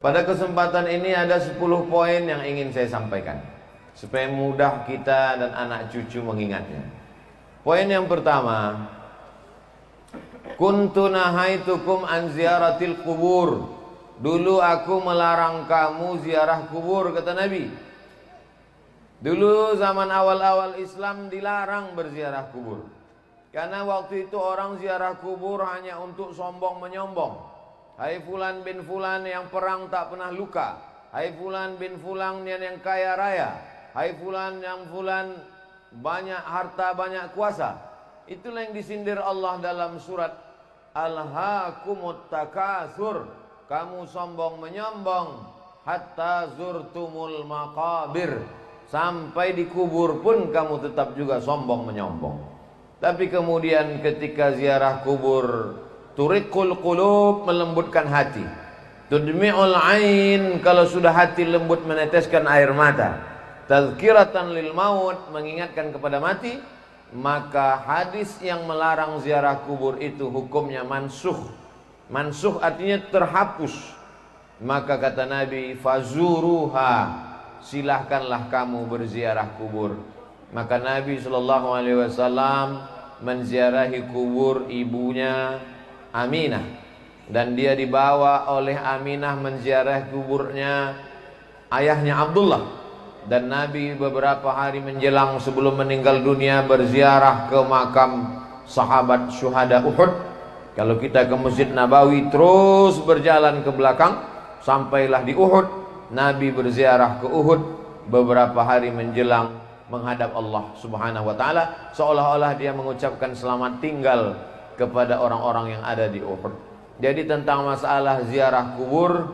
Pada kesempatan ini ada 10 poin yang ingin saya sampaikan supaya mudah kita dan anak cucu mengingatnya. Poin yang pertama, kuntu nahaitukum an ziyaratil kubur. Dulu aku melarang kamu ziarah kubur, kata Nabi. Dulu zaman awal-awal Islam dilarang berziarah kubur. Karena waktu itu orang ziarah kubur hanya untuk sombong menyombong. Hai fulan bin fulan yang perang tak pernah luka. Hai fulan bin fulan yang kaya raya. Hai fulan yang fulan banyak harta banyak kuasa. Itulah yang disindir Allah dalam surat Alhaakumut Takatsur. Kamu sombong menyombong hatta zurtumul maqabir. Sampai di kubur pun kamu tetap juga sombong menyombong. Tapi kemudian ketika ziarah kubur, turiqul qulub, melembutkan hati. Tudmi'ul ain, kalau sudah hati lembut meneteskan air mata. Tazkiratan lil maut, mengingatkan kepada mati. Maka hadis yang melarang ziarah kubur itu hukumnya mansuh. Mansuh artinya terhapus. Maka kata Nabi, fazuruha, silahkanlah kamu berziarah kubur. Maka Nabi SAW menziarahi kubur ibunya Aminah, dan dia dibawa oleh Aminah menziarahi kuburnya ayahnya Abdullah. Dan Nabi beberapa hari menjelang sebelum meninggal dunia berziarah ke makam sahabat syuhada Uhud. Kalau kita ke Masjid Nabawi terus berjalan ke belakang sampailah di Uhud. Nabi berziarah ke Uhud beberapa hari menjelang menghadap Allah Subhanahu wa taala, seolah-olah dia mengucapkan selamat tinggal kepada orang-orang yang ada di Uhud. Jadi tentang masalah ziarah kubur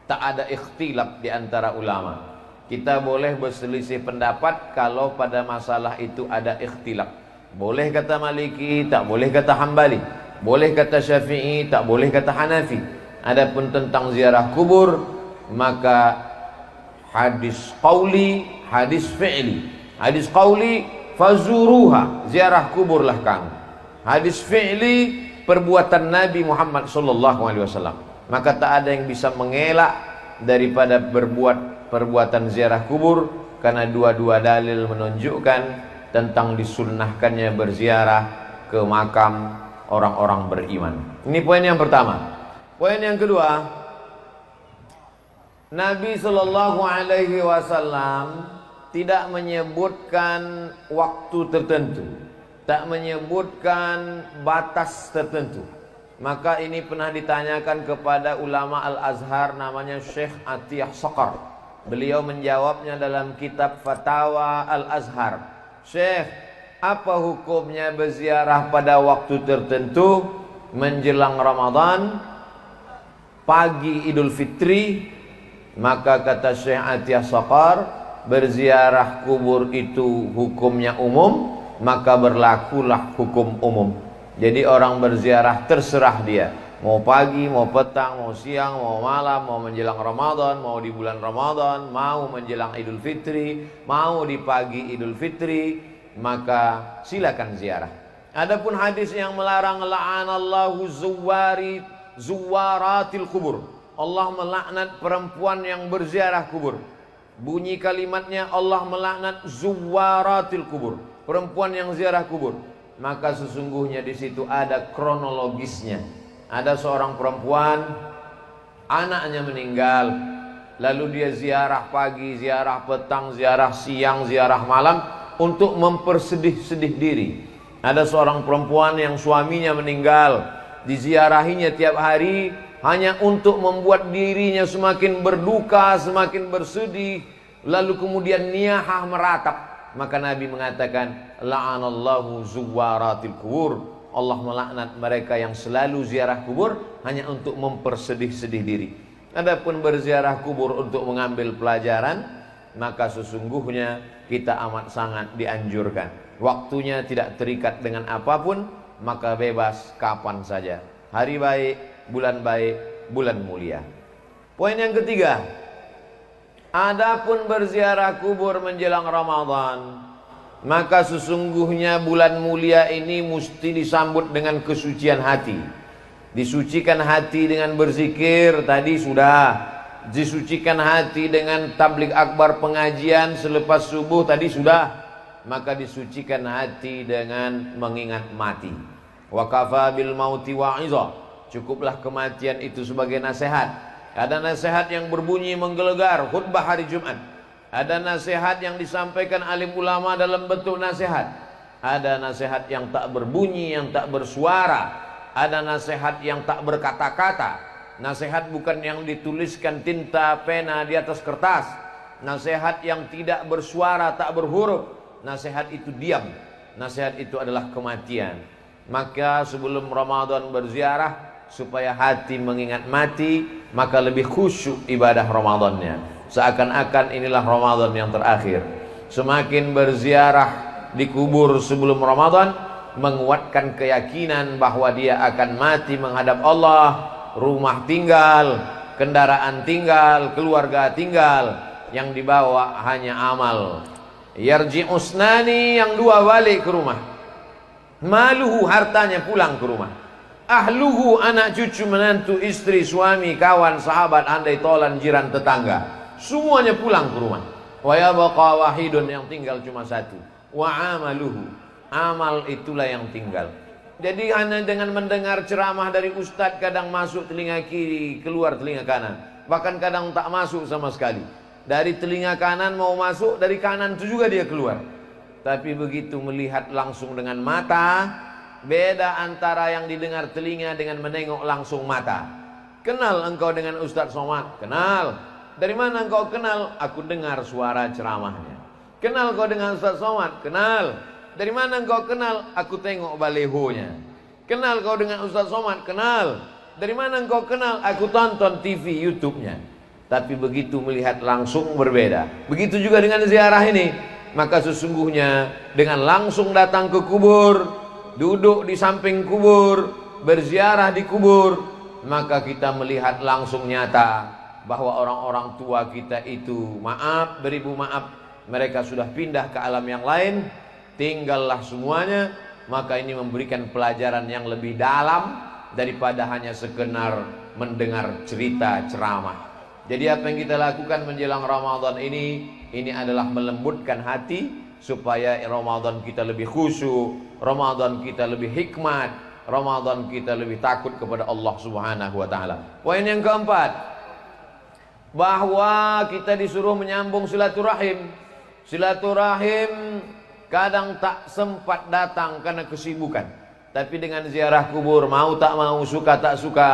tak ada ikhtilaf di antara ulama. Kita boleh berselisih pendapat kalau pada masalah itu ada ikhtilaf. Boleh kata Maliki, tak boleh kata Hambali. Boleh kata Syafi'i, tak boleh kata Hanafi. Adapun tentang ziarah kubur, maka hadis qauli, hadis fi'li. Hadis qauli, fazuruha, ziarah kuburlah kamu. Hadis fi'li, perbuatan Nabi Muhammad SAW. Maka tak ada yang bisa mengelak daripada berbuat perbuatan ziarah kubur, karena dua-dua dalil menunjukkan tentang disunnahkannya berziarah ke makam orang-orang beriman. Ini poin yang pertama. Poin yang kedua, Nabi SAW tidak menyebutkan waktu tertentu, tak menyebutkan batas tertentu. Maka ini pernah ditanyakan kepada ulama Al-Azhar namanya Syekh Atiyah Saqar. Beliau menjawabnya dalam kitab Fatawa Al-Azhar. Syekh, apa hukumnya berziarah pada waktu tertentu menjelang Ramadan, pagi Idul Fitri? Maka kata Syekh Atiyah Saqar, berziarah kubur itu hukumnya umum, maka berlakulah hukum umum. Jadi orang berziarah terserah dia, mau pagi, mau petang, mau siang, mau malam, mau menjelang Ramadan, mau di bulan Ramadan, mau menjelang Idul Fitri, mau di pagi Idul Fitri, maka silakan ziarah. Adapun hadis yang melarang, la'anallahu zuwaratil kubur, Allah melaknat perempuan yang berziarah kubur. Bunyi kalimatnya, Allah melaknat zuwaratil kubur, perempuan yang ziarah kubur. Maka sesungguhnya di situ ada kronologisnya. Ada seorang perempuan, anaknya meninggal, lalu dia ziarah pagi, ziarah petang, ziarah siang, ziarah malam untuk mempersedih-sedih diri. Ada seorang perempuan yang suaminya meninggal, diziarahinya tiap hari hanya untuk membuat dirinya semakin berduka, semakin bersedih, lalu kemudian niyahah meratap. Maka Nabi mengatakan, la'anallahu zuwaratil kubur, Allah melaknat mereka yang selalu ziarah kubur hanya untuk mempersedih-sedih diri. Adapun berziarah kubur untuk mengambil pelajaran, maka sesungguhnya kita amat sangat dianjurkan. Waktunya tidak terikat dengan apapun, maka bebas kapan saja. Hari baik, bulan mulia. Poin yang ketiga, adapun berziarah kubur menjelang Ramadan, maka sesungguhnya bulan mulia ini mesti disambut dengan kesucian hati. Disucikan hati dengan berzikir, tadi sudah. Disucikan hati dengan tabligh akbar pengajian selepas subuh, tadi sudah. Maka disucikan hati dengan mengingat mati. Wa kafa bil mauti wa'izah. Cukuplah kematian itu sebagai nasihat. Ada nasihat yang berbunyi menggelegar, khutbah hari Jumat. Ada nasihat yang disampaikan alim ulama dalam bentuk nasihat. Ada nasihat yang tak berbunyi, yang tak bersuara. Ada nasihat yang tak berkata-kata. Nasihat bukan yang dituliskan tinta pena di atas kertas. Nasihat yang tidak bersuara, tak berhuruf. Nasihat itu diam. Nasihat itu adalah kematian. Maka sebelum Ramadan berziarah, supaya hati mengingat mati, maka lebih khusyuk ibadah Ramadannya. Seakan-akan inilah Ramadan yang terakhir. Semakin berziarah di kubur sebelum Ramadan, menguatkan keyakinan bahwa dia akan mati menghadap Allah. Rumah tinggal, kendaraan tinggal, keluarga tinggal, yang dibawa hanya amal. Yarji usnani, yang dua balik ke rumah. Maluhu, hartanya pulang ke rumah. Ahluhu, anak cucu menantu istri suami kawan sahabat andai tolan jiran tetangga, semuanya pulang ke rumah. Wa yabqa wahidun, yang tinggal cuma satu. Wa amaluhu, amal itulah yang tinggal. Jadi hanya dengan mendengar ceramah dari ustadz, kadang masuk telinga kiri, keluar telinga kanan. Bahkan kadang tak masuk sama sekali. Dari telinga kanan mau masuk, dari kanan itu juga dia keluar. Tapi begitu melihat langsung dengan mata, beda antara yang didengar telinga dengan menengok langsung mata. Kenal engkau dengan Ustadz Somad? Kenal. Dari mana engkau kenal? Aku dengar suara ceramahnya. Kenal kau dengan Ustadz Somad? Kenal. Dari mana engkau kenal? Aku tengok balehonya. Kenal kau dengan Ustadz Somad? Kenal. Dari mana engkau kenal? Aku tonton TV YouTube-nya. Tapi begitu melihat langsung berbeda. Begitu juga dengan ziarah ini. Maka sesungguhnya dengan langsung datang ke kubur, duduk di samping kubur, berziarah di kubur, maka kita melihat langsung nyata bahwa orang-orang tua kita itu, maaf, beribu maaf, mereka sudah pindah ke alam yang lain. Tinggallah semuanya. Maka ini memberikan pelajaran yang lebih dalam daripada hanya sekedar mendengar cerita ceramah. Jadi apa yang kita lakukan menjelang Ramadan ini adalah melembutkan hati supaya Ramadan kita lebih khusyuk, Ramadan kita lebih hikmat, Ramadan kita lebih takut kepada Allah Subhanahu wa taala. Poin yang keempat, bahwa kita disuruh menyambung silaturahim. Silaturahim kadang tak sempat datang karena kesibukan. Tapi dengan ziarah kubur, mau tak mau, suka tak suka,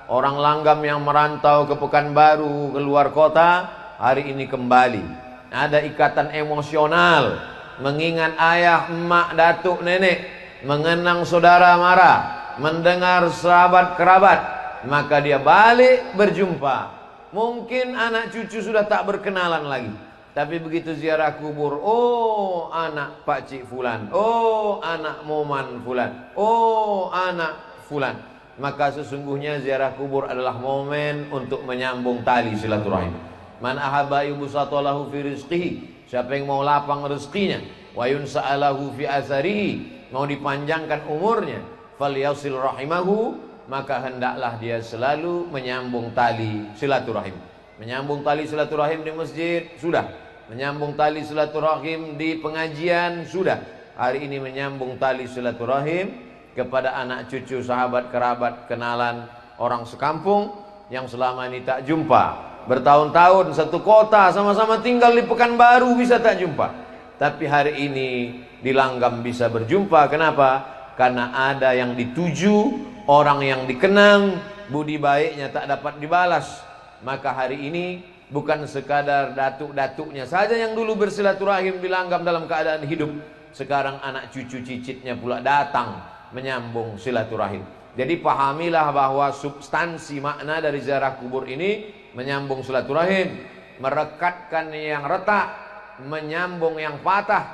orang langgam yang merantau ke Pekanbaru, ke luar kota, hari ini kembali. Ada ikatan emosional, mengingat ayah, emak, datuk, nenek, mengenang saudara mara, mendengar sahabat kerabat, maka dia balik berjumpa. Mungkin anak cucu sudah tak berkenalan lagi, tapi begitu ziarah kubur, oh anak Pak Cik Fulan, oh anak Moman Fulan, oh anak Fulan. Maka sesungguhnya ziarah kubur adalah momen untuk menyambung tali silaturahim. Man ahabba yubsatalahu fi rizqihi, siapa yang mau lapang rezekinya, wa yunsa'alahu fi atharihi, mau dipanjangkan umurnya, falyasil rahimahu, maka hendaklah dia selalu menyambung tali silaturahim. Menyambung tali silaturahim di masjid sudah, menyambung tali silaturahim di pengajian sudah. Hari ini menyambung tali silaturahim kepada anak cucu, sahabat, kerabat, kenalan, orang sekampung yang selama ini tak jumpa. Bertahun-tahun satu kota, sama-sama tinggal di Pekanbaru, bisa tak jumpa. Tapi hari ini di Langgam bisa berjumpa. Kenapa? Karena ada yang dituju, orang yang dikenang, budi baiknya tak dapat dibalas. Maka hari ini bukan sekadar datuk-datuknya saja yang dulu bersilaturahim di Langgam dalam keadaan hidup. Sekarang anak cucu cicitnya pula datang menyambung silaturahim. Jadi pahamilah bahwa substansi makna dari ziarah kubur ini menyambung silaturahim, merekatkan yang retak, menyambung yang patah,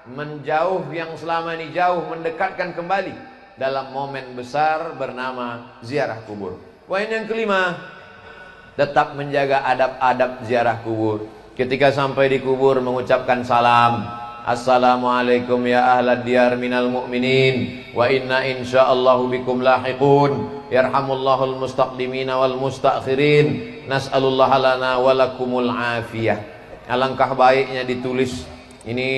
menjauh yang selama ini jauh, mendekatkan kembali dalam momen besar bernama ziarah kubur. Poin yang kelima, tetap menjaga adab-adab ziarah kubur. Ketika sampai di kubur mengucapkan salam, Assalamualaikum ya ahlad diyar minal mu'minin wa inna insyaallahu bikum lahiqun. Yarhamullahul mustaqdimina wal mustakhirin. Nas'alullaha lana wa lakumul afiyah. Alangkah baiknya ditulis. Ini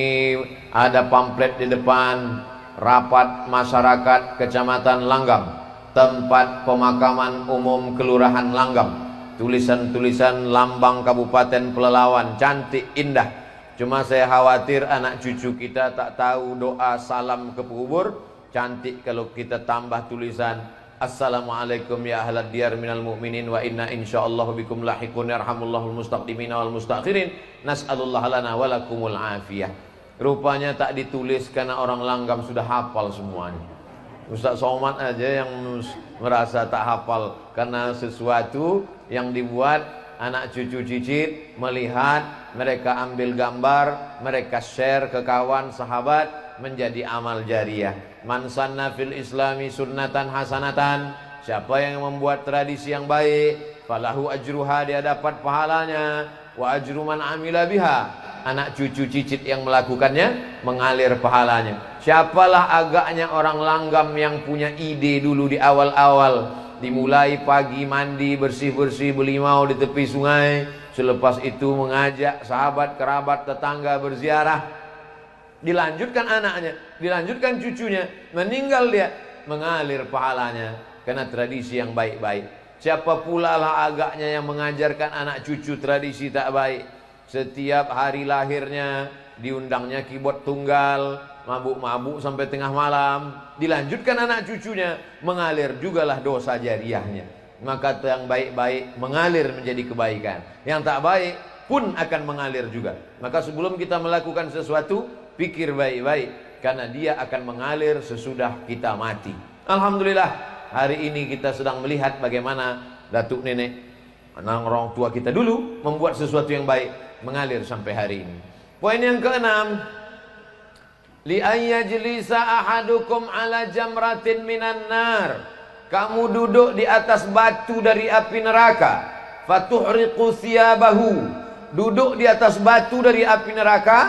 ada pamflet di depan rapat masyarakat Kecamatan Langgam, tempat pemakaman umum Kelurahan Langgam. Tulisan-tulisan lambang Kabupaten Pelalawan, cantik indah. Cuma saya khawatir anak cucu kita tak tahu doa salam ke kubur. Cantik kalau kita tambah tulisan Assalamualaikum ya ahlad diyar minal mu'minin wa inna insyaallahu bikum lahiqun. Yarhamullahul mustaqdimina wal mustakhirin. Nas'alullaha lana wa lakumul afiyah. Rupanya tak ditulis karena orang Langgam sudah hafal semuanya. Ustaz Somad aja yang merasa tak hafal karena sesuatu yang dibuat anak cucu cicit melihat, mereka ambil gambar, mereka share ke kawan sahabat, menjadi amal jariah. Man sanna fil islami sunnatan hasanatan, siapa yang membuat tradisi yang baik, falahu ajruha, dia dapat pahalanya, wa ajru man amila biha, anak cucu cicit yang melakukannya mengalir pahalanya. Siapalah agaknya orang Langgam yang punya ide dulu di awal-awal, dimulai pagi mandi bersih-bersih belimau di tepi sungai, selepas itu mengajak sahabat, kerabat, tetangga berziarah, dilanjutkan anaknya, dilanjutkan cucunya, meninggal dia, mengalir pahalanya karena tradisi yang baik-baik. Siapa pula lah agaknya yang mengajarkan anak cucu tradisi tak baik? Setiap hari lahirnya diundangnya keyboard tunggal, mabuk-mabuk sampai tengah malam, dilanjutkan anak cucunya, mengalir jugalah dosa jariahnya. Maka yang baik-baik mengalir menjadi kebaikan, yang tak baik pun akan mengalir juga. Maka sebelum kita melakukan sesuatu, pikir baik-baik, karena dia akan mengalir sesudah kita mati. Alhamdulillah, hari ini kita sedang melihat bagaimana datuk nenek, orang tua kita dulu membuat sesuatu yang baik, mengalir sampai hari ini. Poin yang keenam, li ayyajlisa ahadukum ala jamratin minan nar. Kamu duduk di atas batu dari api neraka, fatuhriqu thiyabahu. Duduk di atas batu dari api neraka,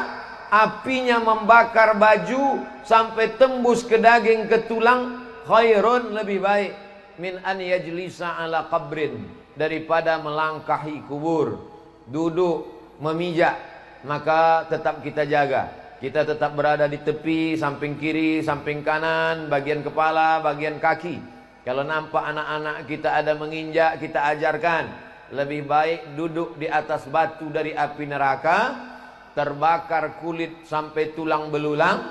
apinya membakar baju sampai tembus ke daging, ke tulang. Khairun, lebih baik, min an yajlisa ala qabrin, daripada melangkahi kubur. Duduk memijak, maka tetap kita jaga. Kita tetap berada di tepi, samping kiri, samping kanan, bagian kepala, bagian kaki. Kalau nampak anak-anak kita ada menginjak, kita ajarkan. Lebih baik duduk di atas batu dari api neraka, terbakar kulit sampai tulang belulang,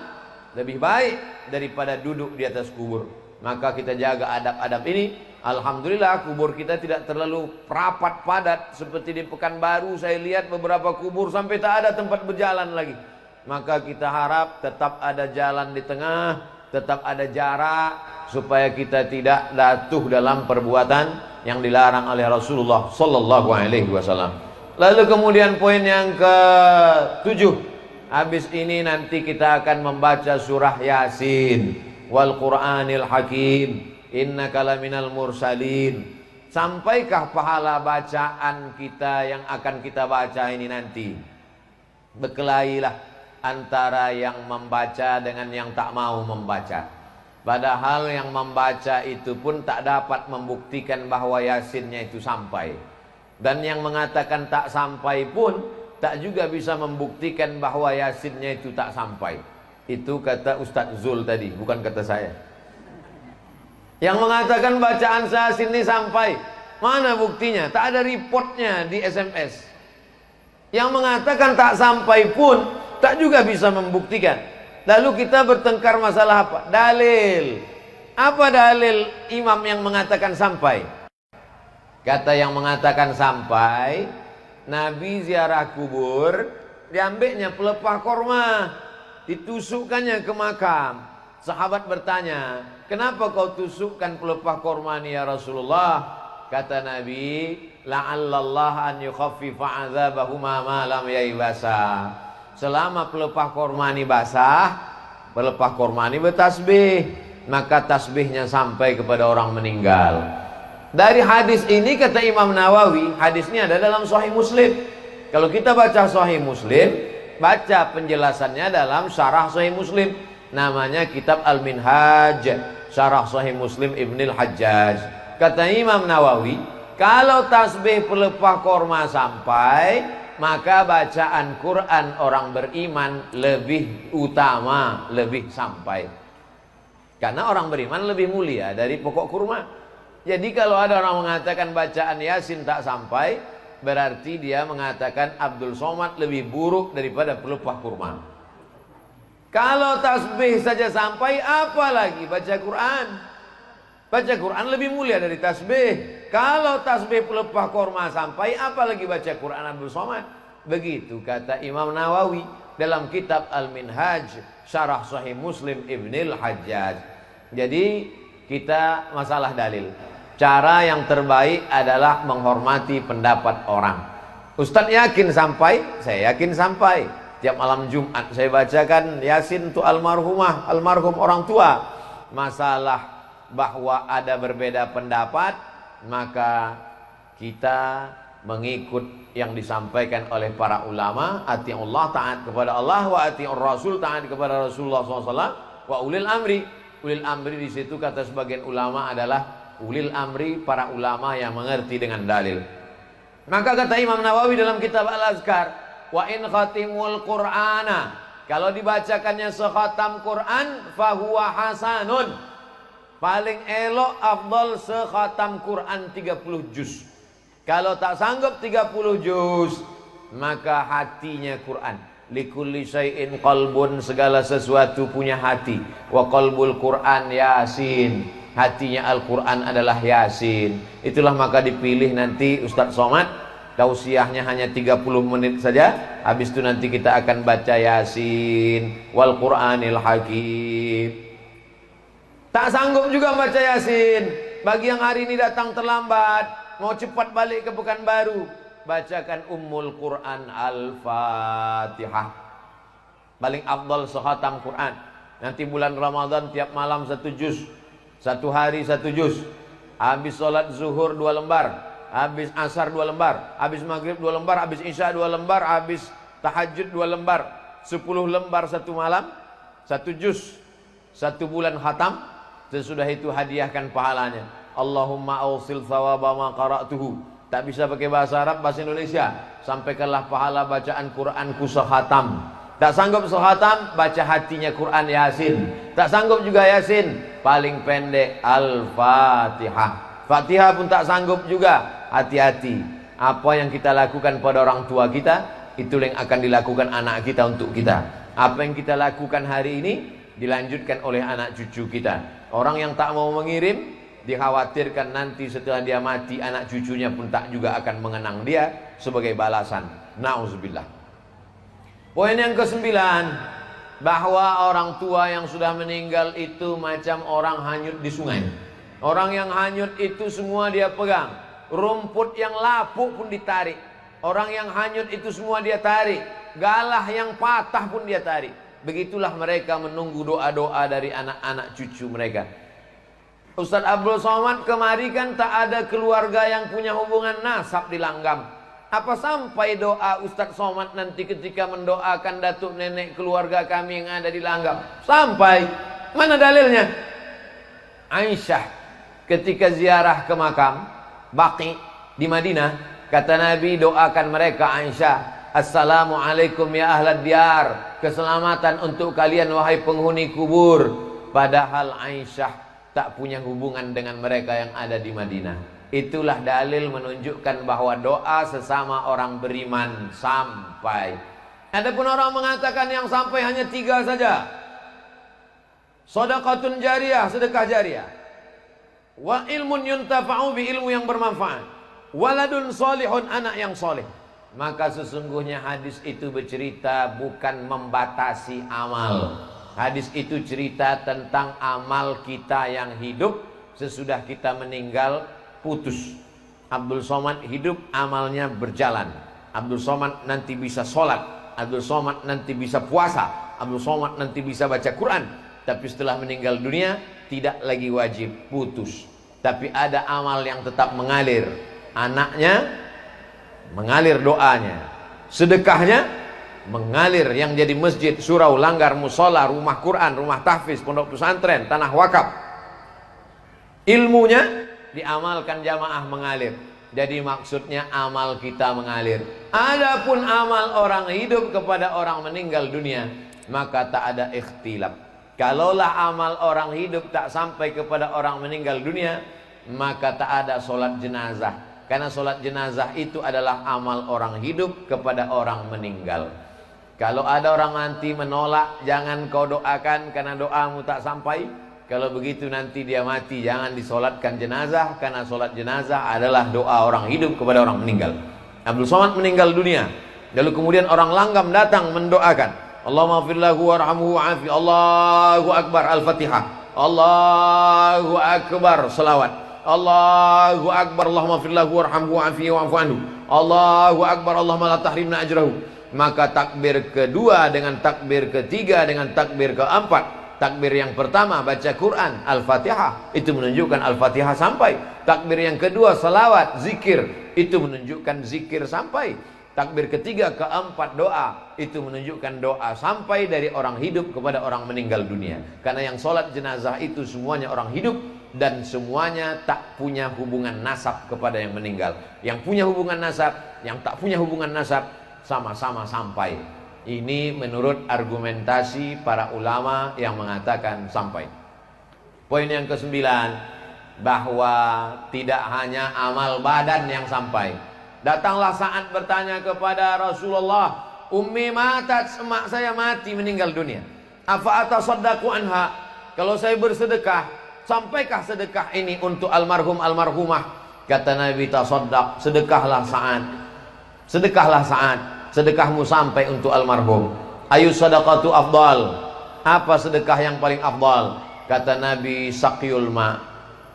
lebih baik daripada duduk di atas kubur. Maka kita jaga adab-adab ini. Alhamdulillah kubur kita tidak terlalu rapat padat. Seperti di Pekanbaru saya lihat beberapa kubur sampai tak ada tempat berjalan lagi. Maka kita harap tetap ada jalan di tengah, tetap ada jarak, supaya kita tidak jatuh dalam perbuatan yang dilarang oleh Rasulullah sallallahu alaihi wasallam. Lalu kemudian poin yang ke-7. Habis ini nanti kita akan membaca surah Yasin, wal Qur'anil Hakim, innaka laminal mursalin. Sampaikah pahala bacaan kita yang akan kita baca ini nanti? Berkelailah antara yang membaca dengan yang tak mau membaca. Padahal yang membaca itu pun tak dapat membuktikan bahwa Yasinnya itu sampai. Dan yang mengatakan tak sampai pun tak juga bisa membuktikan bahwa Yasinnya itu tak sampai. Itu kata Ustaz Zul tadi, bukan kata saya. Yang mengatakan bacaan Yasin ini sampai, mana buktinya? Tak ada reportnya di SMS. Yang mengatakan tak sampai pun tak juga bisa membuktikan. Lalu kita bertengkar masalah apa? Dalil. Apa dalil imam yang mengatakan sampai? Kata yang mengatakan sampai, Nabi ziarah kubur, diambilnya pelepah korma, ditusukkannya ke makam. Sahabat bertanya, kenapa kau tusukkan pelepah korma ini ya Rasulullah? Kata Nabi, la'allallah an yukhaffifa azabahuma ma lam yaibasa. Selama pelepah korma ini basah, pelepah korma ini bertasbih, maka tasbihnya sampai kepada orang meninggal. Dari hadis ini kata Imam Nawawi, hadis ini ada dalam Sahih Muslim. Kalau kita baca Sahih Muslim, baca penjelasannya dalam Syarah Sahih Muslim. Namanya kitab Al-Minhaj, Syarah Sahih Muslim Ibnul Hajjaj. Kata Imam Nawawi, kalau tasbih pelepah korma sampai, maka bacaan Quran orang beriman lebih utama, lebih sampai. Karena orang beriman lebih mulia dari pokok kurma. Jadi kalau ada orang mengatakan bacaan Yasin tak sampai, berarti dia mengatakan Abdul Somad lebih buruk daripada pelepah kurma. Kalau tasbih saja sampai, apalagi baca Quran. Baca Quran lebih mulia dari tasbih. Kalau tasbih pelepah kurma sampai, apalagi baca Quran Abdul Somad. Begitu kata Imam Nawawi dalam kitab Al-Minhaj, Syarah Sahih Muslim Ibnul Hajjaj. Jadi kita masalah dalil. Cara yang terbaik adalah menghormati pendapat orang. Ustadz yakin sampai, saya yakin sampai. Tiap malam Jumat saya bacakan Yasin untuk almarhumah, almarhum orang tua. Masalah bahwa ada berbeda pendapat, maka kita mengikut yang disampaikan oleh para ulama. Ati'ullah, taat kepada Allah, wa ati'ur Rasul, taat kepada Rasulullah SAW, wa ulil amri. Ulil amri di situ kata sebagian ulama adalah ulil amri, para ulama yang mengerti dengan dalil. Maka kata Imam Nawawi dalam kitab Al-Azkar, wa in khatimul Qur'ana, kalau dibacakannya sekhatam Quran, fahuwa hasanun, paling elok afdal sekhatam Quran 30 juz. Kalau tak sanggup 30 juz, maka hatinya Quran. Likulli syai'in qalbun, segala sesuatu punya hati. Wa qalbul Quran Yasin, hatinya Al-Quran adalah Yasin. Itulah maka dipilih nanti Ustadz Somad, tausiahnya hanya 30 menit saja. Habis itu nanti kita akan baca Yasin wal Quranil Hakim. Tak sanggup juga baca Yasin, bagi yang hari ini datang terlambat, mau cepat balik ke Pekanbaru, bacakan Ummul Quran Al-Fatihah. Paling afdal sekhatam Quran. Nanti bulan Ramadan tiap malam 1 juz, 1 hari 1 juz. Habis sholat zuhur 2 lembar, habis asar 2 lembar, habis maghrib 2 lembar, habis isya 2 lembar, habis tahajud 2 lembar. 10 lembar 1 malam, 1 juz, 1 bulan khatam. Sesudah itu hadiahkan pahalanya. Allahumma awsil thawaba ma qara'tuhu. Tak bisa pakai bahasa Arab, bahasa Indonesia. Sampaikanlah pahala bacaan Quranku sekhatam. Tak sanggup sekhatam, baca hatinya Quran Yasin. Tak sanggup juga Yasin, paling pendek Al-Fatihah. Fatihah pun tak sanggup juga, hati-hati. Apa yang kita lakukan pada orang tua kita, itu yang akan dilakukan anak kita untuk kita. Apa yang kita lakukan hari ini, dilanjutkan oleh anak cucu kita. Orang yang tak mau mengirim, dikhawatirkan nanti setelah dia mati, anak cucunya pun tak juga akan mengenang dia sebagai balasan. Nauzubillah. Poin yang ke-9, bahwa orang tua yang sudah meninggal itu macam orang hanyut di sungai. Orang yang hanyut itu semua dia pegang. Rumput yang lapuk pun ditarik. Orang yang hanyut itu semua dia tarik. Galah yang patah pun dia tarik. Begitulah mereka menunggu doa-doa dari anak-anak cucu mereka. Ustaz Abdul Somad kemari kan tak ada keluarga yang punya hubungan nasab di Langgam. Apa sampai doa Ustaz Somad nanti ketika mendoakan datuk nenek keluarga kami yang ada di Langgam? Sampai. Mana dalilnya? Aisyah ketika ziarah ke makam Baqi di Madinah, kata Nabi, doakan mereka Aisyah, assalamualaikum ya ahlad diyar, keselamatan untuk kalian wahai penghuni kubur. Padahal Aisyah tak punya hubungan dengan mereka yang ada di Madinah. Itulah dalil menunjukkan bahwa doa sesama orang beriman sampai. Adapun orang mengatakan yang sampai hanya 3 saja. Shadaqatun jariyah, sedekah jariyah. Wa ilmun yuntafa'u bi, ilmu yang bermanfaat. Waladun solihun, anak yang soleh. Maka sesungguhnya hadis itu bercerita bukan membatasi amal. Hadis itu cerita tentang amal kita yang hidup, sesudah kita meninggal putus. Abdul Somad hidup, amalnya berjalan. Abdul Somad nanti bisa sholat, Abdul Somad nanti bisa puasa, Abdul Somad nanti bisa baca Quran. Tapi setelah meninggal dunia tidak lagi wajib, putus. Tapi ada amal yang tetap mengalir. Anaknya mengalir doanya, sedekahnya mengalir, yang jadi masjid, surau, langgar, musola, rumah Quran, rumah tahfiz, pondok pesantren, tanah wakaf. Ilmunya diamalkan jamaah mengalir. Jadi maksudnya amal kita mengalir. Adapun amal orang hidup kepada orang meninggal dunia, maka tak ada ikhtilaf. Kalaulah amal orang hidup tak sampai kepada orang meninggal dunia, maka tak ada solat jenazah. Karena solat jenazah itu adalah amal orang hidup kepada orang meninggal. Kalau ada orang nanti menolak, jangan kau doakan karena doamu tak sampai. Kalau begitu nanti dia mati, jangan disolatkan jenazah, karena solat jenazah adalah doa orang hidup kepada orang meninggal. Abdul Somad meninggal dunia, lalu kemudian orang langgam datang mendoakan, Allahumma ighfir lahu warhamhu wa'afi. Allahu Akbar, Al-Fatihah. Allahu Akbar, selawat. Allahu Akbar, Allahumma ighfir lahu warhamhu wa'afi wa'fu anhu. Allahu Akbar, Allahumma la tahrimna ajrahu. Maka takbir kedua dengan takbir ketiga dengan takbir keempat, takbir yang pertama baca Quran, Al-Fatihah, itu menunjukkan Al-Fatihah sampai. Takbir yang kedua salawat, zikir, itu menunjukkan zikir sampai. Takbir ketiga keempat doa, itu menunjukkan doa sampai dari orang hidup kepada orang meninggal dunia. Karena yang sholat jenazah itu semuanya orang hidup, dan semuanya tak punya hubungan nasab kepada yang meninggal. Yang punya hubungan nasab, yang tak punya hubungan nasab, sama-sama sampai. Ini menurut argumentasi para ulama yang mengatakan sampai. Poin yang ke-9, bahwa tidak hanya amal badan yang sampai. Datanglah saat bertanya kepada Rasulullah, Ummi matat, emak saya mati meninggal dunia. Afa atasaddaqu anha? Kalau saya bersedekah, sampaikah sedekah ini untuk almarhum almarhumah? Kata Nabi, tasaddaq, sedekahlah saat. Sedekahlah saat. Sedekahmu sampai untuk almarhum. Ayu sadaqatu afdal? Apa sedekah yang paling afdal? Kata Nabi, saqyul ma.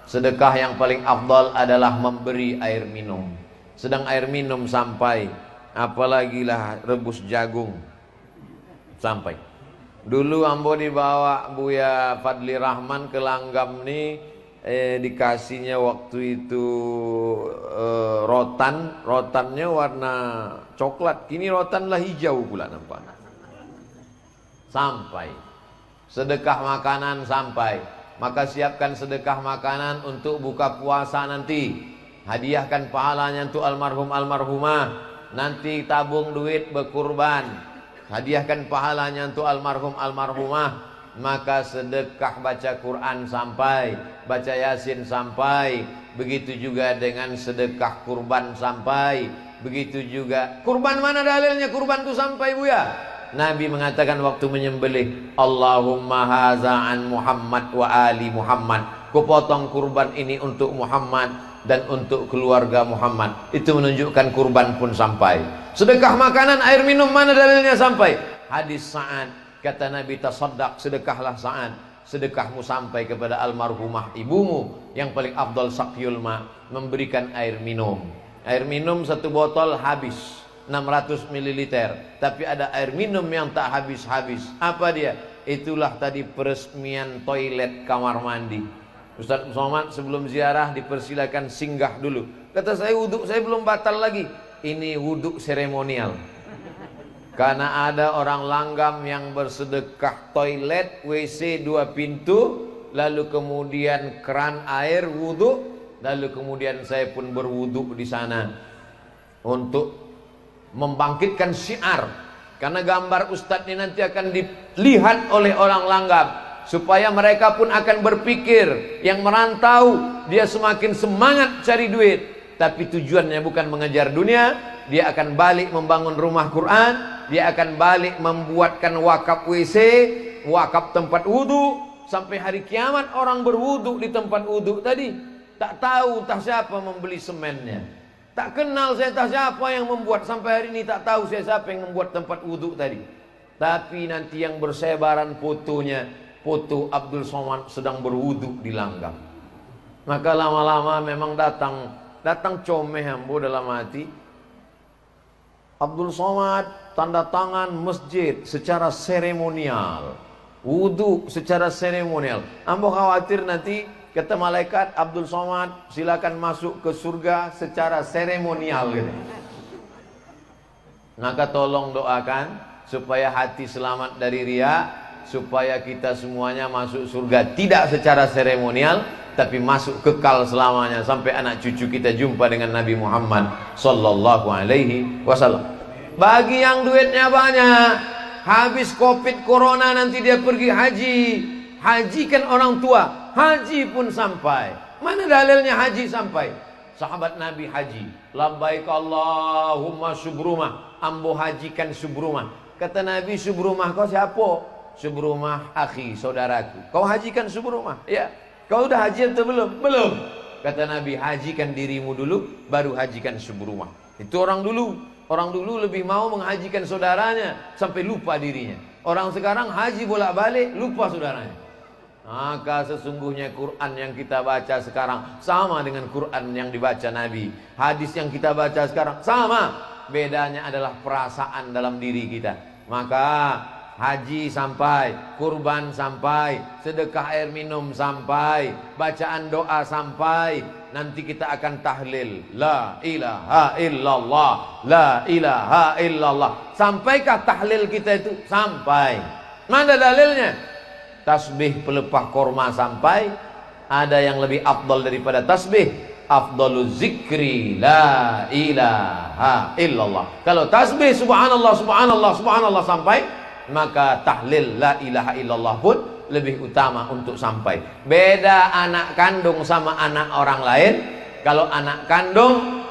Sedekah yang paling afdal adalah memberi air minum. Sedang air minum sampai, apalagi lah rebus jagung sampai. Dulu ambo dibawa Buya Fadli Rahman ke Langgam nih, dikasihnya waktu itu rotannya warna coklat, kini rotanlah hijau pula nampak. Sampai sedekah makanan sampai, maka siapkan sedekah makanan untuk buka puasa nanti. Hadiahkan pahalanya untuk almarhum almarhumah. Nanti tabung duit berkurban, hadiahkan pahalanya untuk almarhum almarhumah. Maka sedekah baca Quran sampai, baca Yasin sampai. Begitu juga dengan sedekah kurban sampai. Begitu juga kurban, mana dalilnya kurban itu sampai Buya? Nabi mengatakan waktu menyembelih, Allahumma haza an Muhammad wa ali Muhammad. Kupotong kurban ini untuk Muhammad dan untuk keluarga Muhammad. Itu menunjukkan kurban pun sampai. Sedekah makanan, air minum, mana dalilnya sampai? Hadis Sa'ad. Kata Nabi, tasaddaq, sedekahlah saat. Sedekahmu sampai kepada almarhumah ibumu. Yang paling afdal saqyul ma, memberikan air minum. Air minum satu botol habis 600 ml. Tapi ada air minum yang tak habis-habis. Apa dia? Itulah tadi peresmian toilet kamar mandi. Ustaz Somad sebelum ziarah dipersilakan singgah dulu. Kata saya, wudhu saya belum batal lagi. Ini wudhu seremonial. Karena ada orang Langgam yang bersedekah toilet, WC 2 pintu, lalu kemudian keran air wudhu, lalu kemudian saya pun berwudhu di sana untuk membangkitkan syiar. Karena gambar Ustadz ini nanti akan dilihat oleh orang Langgam, supaya mereka pun akan berpikir, yang merantau dia semakin semangat cari duit, tapi tujuannya bukan mengejar dunia. Dia akan balik membangun rumah Quran, dia akan balik membuatkan wakaf WC, wakaf tempat wudhu. Sampai hari kiamat orang berwudhu di tempat wudhu tadi. Tak tahu tak siapa membeli semennya, tak kenal saya tak siapa yang membuat. Sampai hari ini tak tahu saya siapa yang membuat tempat wudhu tadi. Tapi nanti yang bersebaran fotonya, foto Abdul Somad sedang berwudhu di Langgam. Maka lama-lama memang datang comeh ambo dalam hati. Abdul Somad tanda tangan masjid secara seremonial, wudhu secara seremonial. Ambo khawatir nanti kata malaikat, Abdul Somad silakan masuk ke surga secara seremonial gitu. Maka tolong doakan supaya hati selamat dari riya, supaya kita semuanya masuk surga tidak secara seremonial, tapi masuk kekal selamanya sampai anak cucu kita jumpa dengan Nabi Muhammad sallallahu alaihi wasallam. Bagi yang duitnya banyak, habis Covid corona nanti dia pergi haji. Haji kan orang tua, haji pun sampai. Mana dalilnya haji sampai? Sahabat Nabi haji, labbaik Allahumma subrumah, ambo hajikan subrumah. Kata Nabi, subrumah kau siapa? Subrumah akhi, saudaraku. Kau hajikan subrumah? Ya. Kau udah haji atau belum? Belum. Kata Nabi, hajikan dirimu dulu, baru hajikan subrumah. Itu orang dulu. Orang dulu lebih mau menghajikan saudaranya sampai lupa dirinya. Orang sekarang haji bolak-balik, lupa saudaranya. Maka sesungguhnya Quran yang kita baca sekarang sama dengan Quran yang dibaca Nabi. Hadis yang kita baca sekarang sama. Bedanya adalah perasaan dalam diri kita. Maka haji sampai, kurban sampai, sedekah air minum sampai, bacaan doa sampai. Nanti kita akan tahlil la ilaha illallah, la ilaha illallah. Sampaikah tahlil kita itu? Sampai. Mana dalilnya? Tasbih pelepah korma sampai. Ada yang lebih afdal daripada tasbih, afdaluz zikri la ilaha illallah. Kalau tasbih subhanallah subhanallah subhanallah sampai, maka tahlil la ilaha illallah pun lebih utama untuk sampai. Beda anak kandung sama anak orang lain. Kalau anak kandung,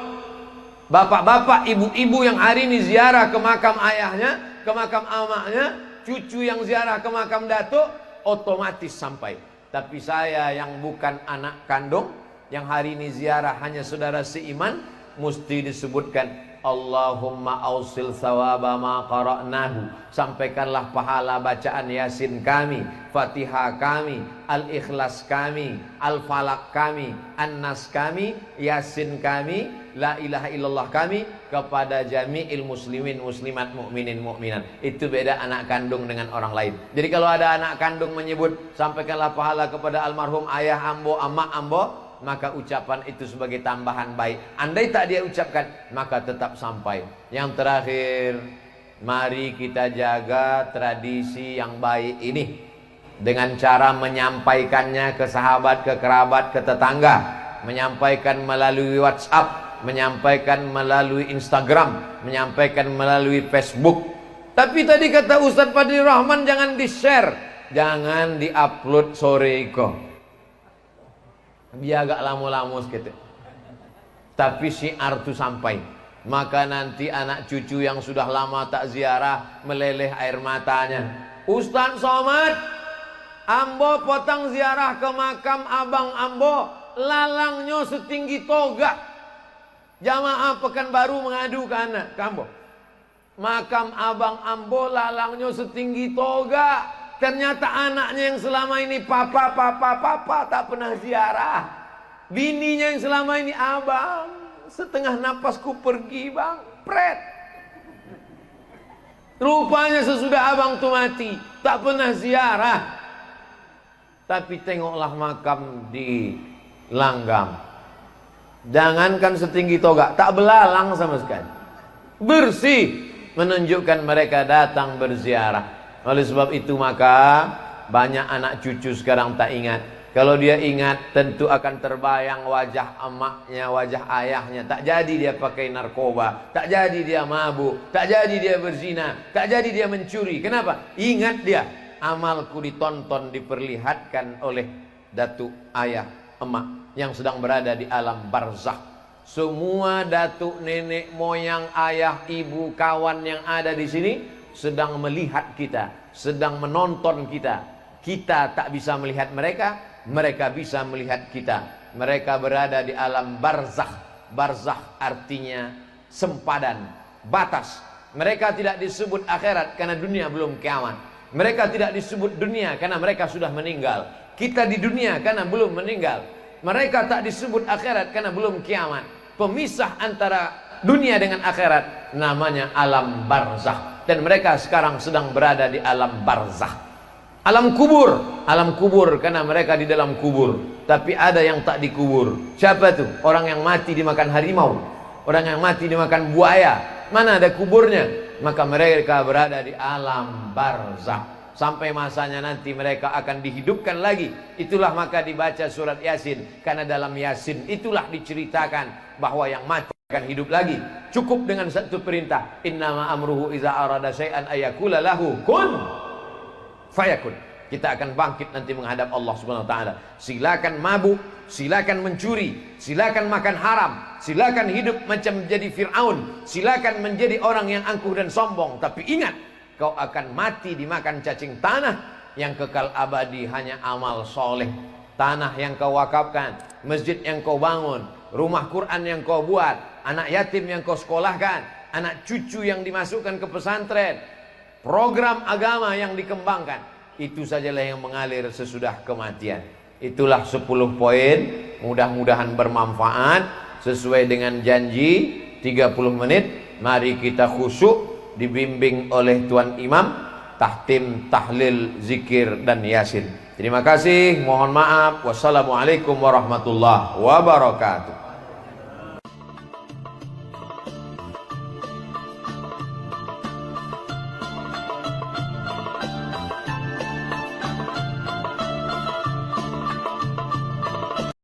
bapak-bapak, ibu-ibu yang hari ini ziarah ke makam ayahnya, ke makam amaknya, cucu yang ziarah ke makam datuk, otomatis sampai. Tapi saya yang bukan anak kandung, yang hari ini ziarah hanya saudara seiman, mesti disebutkan Allahumma ausil sawaba ma qara'nahu. Sampaikanlah pahala bacaan Yasin kami, Fatihah kami, Al-Ikhlas kami, Al-Falaq kami, An-Nas kami, Yasin kami, La ilaha illallah kami kepada jami'il muslimin muslimat mu'minin mu'minat. Itu beda anak kandung dengan orang lain. Jadi kalau ada anak kandung menyebut sampaikanlah pahala kepada almarhum ayah ambo, amak ambo, maka ucapan itu sebagai tambahan baik. Andai tak dia ucapkan, maka tetap sampai. Yang terakhir, mari kita jaga tradisi yang baik ini dengan cara menyampaikannya ke sahabat, ke kerabat, ke tetangga, menyampaikan melalui WhatsApp, menyampaikan melalui Instagram, menyampaikan melalui Facebook. Tapi tadi kata Ustaz Fadli Rahman, jangan di-share, jangan di-upload sore iko. Biar agak lama-lama sedikit. Tapi syiar itu sampai. Maka nanti anak cucu yang sudah lama tak ziarah meleleh air matanya. Ustaz Somad, ambo potong ziarah ke makam abang ambo, lalangnya setinggi toga. Jamaah Pekanbaru mengadu ke anak kambo. Makam abang ambo lalangnya setinggi toga. Ternyata anaknya yang selama ini papa tak pernah ziarah. Bininya yang selama ini abang, setengah napasku pergi bang, pret. Rupanya sesudah abang tu mati, tak pernah ziarah. Tapi tengoklah makam di Langgam. Jangankan setinggi toga, tak belalang sama sekali. Bersih, menunjukkan mereka datang berziarah. Oleh sebab itu maka banyak anak cucu sekarang tak ingat. Kalau dia ingat tentu akan terbayang wajah emaknya, wajah ayahnya. Tak jadi dia pakai narkoba, tak jadi dia mabuk, tak jadi dia berzina, tak jadi dia mencuri. Kenapa? Ingat dia, amalku ditonton, diperlihatkan oleh datuk ayah, emak yang sedang berada di alam barzakh. Semua datuk, nenek, moyang, ayah, ibu, kawan yang ada di sini sedang melihat kita, sedang menonton kita. Kita tak bisa melihat mereka, mereka bisa melihat kita. Mereka berada di alam barzakh. Barzakh artinya sempadan, batas. Mereka tidak disebut akhirat karena dunia belum kiamat. Mereka tidak disebut dunia karena mereka sudah meninggal. Kita di dunia karena belum meninggal. Mereka tak disebut akhirat karena belum kiamat. Pemisah antara dunia dengan akhirat namanya alam barzakh. Dan mereka sekarang sedang berada di alam barzakh. Alam kubur karena mereka di dalam kubur. Tapi ada yang tak dikubur. Siapa itu? Orang yang mati dimakan harimau, orang yang mati dimakan buaya. Mana ada kuburnya? maka mereka berada di alam barzakh sampai masanya nanti mereka akan dihidupkan lagi. Itulah maka dibaca surat Yasin, karena dalam Yasin itulah diceritakan bahwa yang mati akan hidup lagi. Cukup dengan satu perintah, innama amruhu iza arada syai'an ayakula lahu kun fayakun. Kita akan bangkit nanti menghadap Allah Subhanahu wa taala. Silakan mabuk, silakan mencuri, silakan makan haram, silakan hidup macam menjadi Firaun, silakan menjadi orang yang angkuh dan sombong, tapi ingat, kau akan mati dimakan cacing tanah. Yang kekal abadi hanya amal soleh. Tanah yang kau wakafkan, masjid yang kau bangun, rumah Quran yang kau buat, anak yatim yang kau sekolahkan, anak cucu yang dimasukkan ke pesantren, program agama yang dikembangkan, itu sajalah yang mengalir sesudah kematian. Itulah 10 poin, mudah-mudahan bermanfaat. Sesuai dengan janji 30 menit, mari kita khusyuk, dibimbing oleh Tuan Imam, tahtim, tahlil, zikir dan yasin. Terima kasih, mohon maaf. Wassalamualaikum warahmatullahi wabarakatuh.